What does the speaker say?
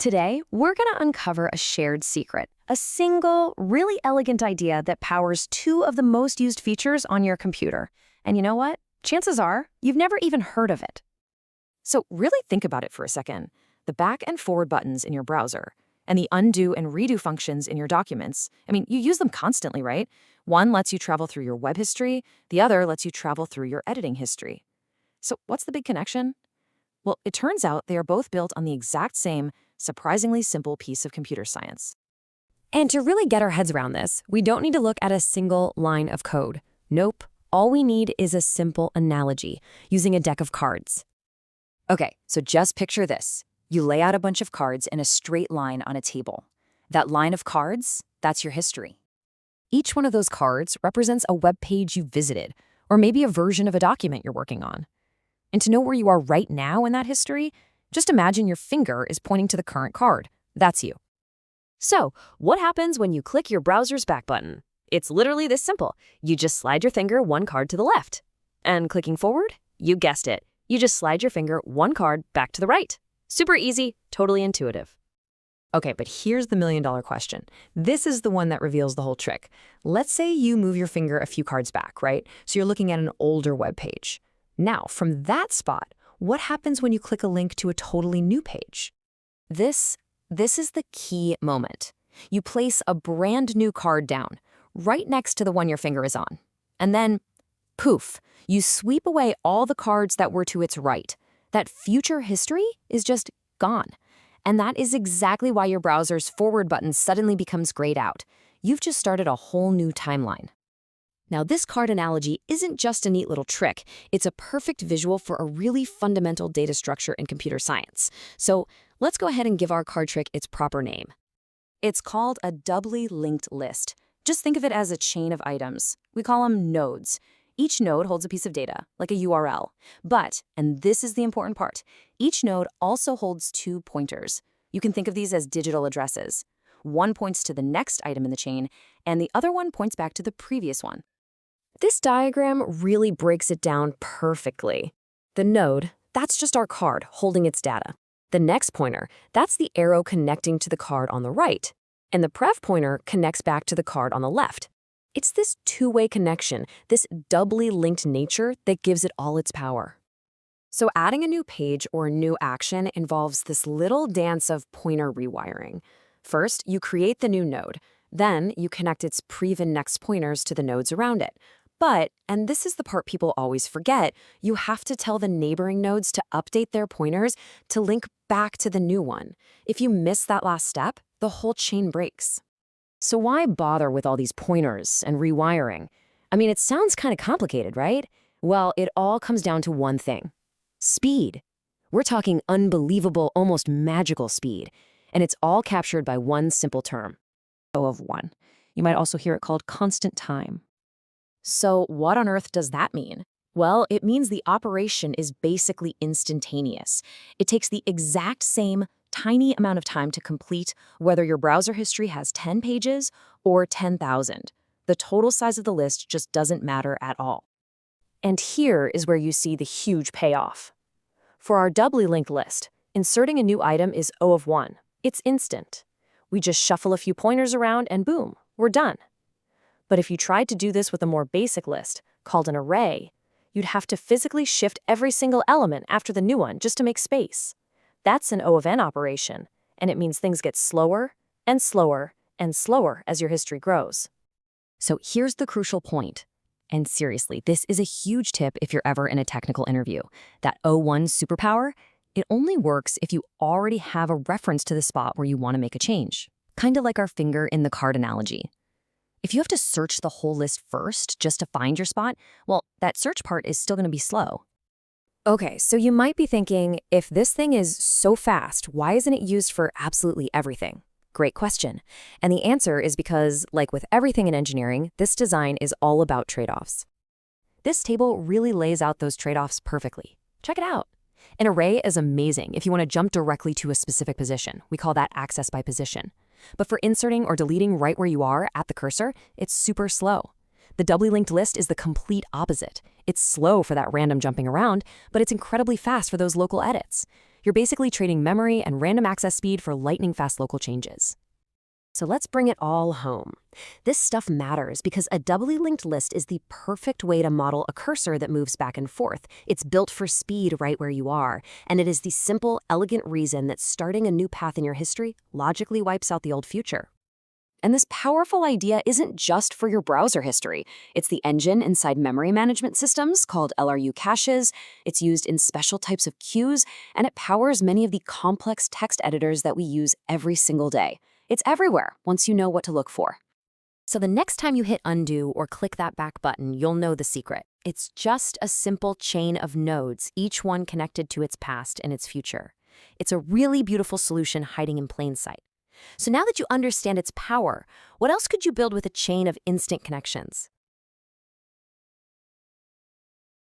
Today, we're going to uncover a shared secret, a single, really elegant idea that powers two of the most used features on your computer. And you know what? Chances are you've never even heard of it. So really think about it for a second. The back and forward buttons in your browser and the undo and redo functions in your documents, you use them constantly, right? One lets you travel through your web history, the other lets you travel through your editing history. So what's the big connection? Well, it turns out they are both built on the exact same, surprisingly simple piece of computer science. And to really get our heads around this, we don't need to look at a single line of code. Nope. All we need is a simple analogy, using a deck of cards. Okay, so just picture this. You lay out a bunch of cards in a straight line on a table. That line of cards, that's your history. Each one of those cards represents a web page you visited, or maybe a version of a document you're working on. And to know where you are right now in that history, just imagine your finger is pointing to the current card. That's you. So, what happens when you click your browser's back button? It's literally this simple. You just slide your finger one card to the left. And clicking forward? You guessed it. You just slide your finger one card back to the right. Super easy, totally intuitive. Okay, but here's the million-dollar question. This is the one that reveals the whole trick. Let's say you move your finger a few cards back, right? So you're looking at an older web page. Now, from that spot, what happens when you click a link to a totally new page? This is the key moment. You place a brand new card down, right next to the one your finger is on. And then, poof, you sweep away all the cards that were to its right. That future history is just gone. And that is exactly why your browser's forward button suddenly becomes grayed out. You've just started a whole new timeline. Now, this card analogy isn't just a neat little trick. It's a perfect visual for a really fundamental data structure in computer science. So let's go ahead and give our card trick its proper name. It's called a doubly linked list. Just think of it as a chain of items. We call them nodes. Each node holds a piece of data, like a URL. But, and this is the important part, each node also holds two pointers. You can think of these as digital addresses. One points to the next item in the chain, and the other one points back to the previous one. This diagram really breaks it down perfectly. The node, that's just our card holding its data. The next pointer, that's the arrow connecting to the card on the right. And the prev pointer connects back to the card on the left. It's this two-way connection, this doubly linked nature that gives it all its power. So adding a new page or a new action involves this little dance of pointer rewiring. First, you create the new node. Then you connect its prev and next pointers to the nodes around it. But, and this is the part people always forget, you have to tell the neighboring nodes to update their pointers to link back to the new one. If you miss that last step, the whole chain breaks. So why bother with all these pointers and rewiring? It sounds kind of complicated, right? Well, it all comes down to one thing. Speed. We're talking unbelievable, almost magical speed. And it's all captured by one simple term. O of 1. You might also hear it called constant time. So what on earth does that mean? Well, it means the operation is basically instantaneous. It takes the exact same tiny amount of time to complete whether your browser history has 10 pages or 10,000. The total size of the list just doesn't matter at all. And here is where you see the huge payoff. For our doubly linked list, inserting a new item is O of 1. It's instant. We just shuffle a few pointers around and boom, we're done. But if you tried to do this with a more basic list, called an array, you'd have to physically shift every single element after the new one just to make space. That's an O of n operation, and it means things get slower and slower and slower as your history grows. So here's the crucial point. And seriously, this is a huge tip if you're ever in a technical interview. That O1 superpower, it only works if you already have a reference to the spot where you want to make a change. Kind of like our finger in the card analogy. If you have to search the whole list first just to find your spot, well, that search part is still going to be slow. Okay, so you might be thinking, if this thing is so fast, why isn't it used for absolutely everything? Great question. And the answer is because, like with everything in engineering, this design is all about trade-offs. This table really lays out those trade-offs perfectly. Check it out. An array is amazing if you want to jump directly to a specific position. We call that access by position. But for inserting or deleting right where you are at the cursor, it's super slow. The doubly linked list is the complete opposite. It's slow for that random jumping around, but it's incredibly fast for those local edits. You're basically trading memory and random access speed for lightning-fast local changes. So let's bring it all home. This stuff matters because a doubly linked list is the perfect way to model a cursor that moves back and forth. It's built for speed right where you are, and it is the simple, elegant reason that starting a new path in your history logically wipes out the old future. And this powerful idea isn't just for your browser history. It's the engine inside memory management systems called LRU caches. It's used in special types of queues, and it powers many of the complex text editors that we use every single day. It's everywhere once you know what to look for. So the next time you hit undo or click that back button, you'll know the secret. It's just a simple chain of nodes, each one connected to its past and its future. It's a really beautiful solution hiding in plain sight. So now that you understand its power, what else could you build with a chain of instant connections?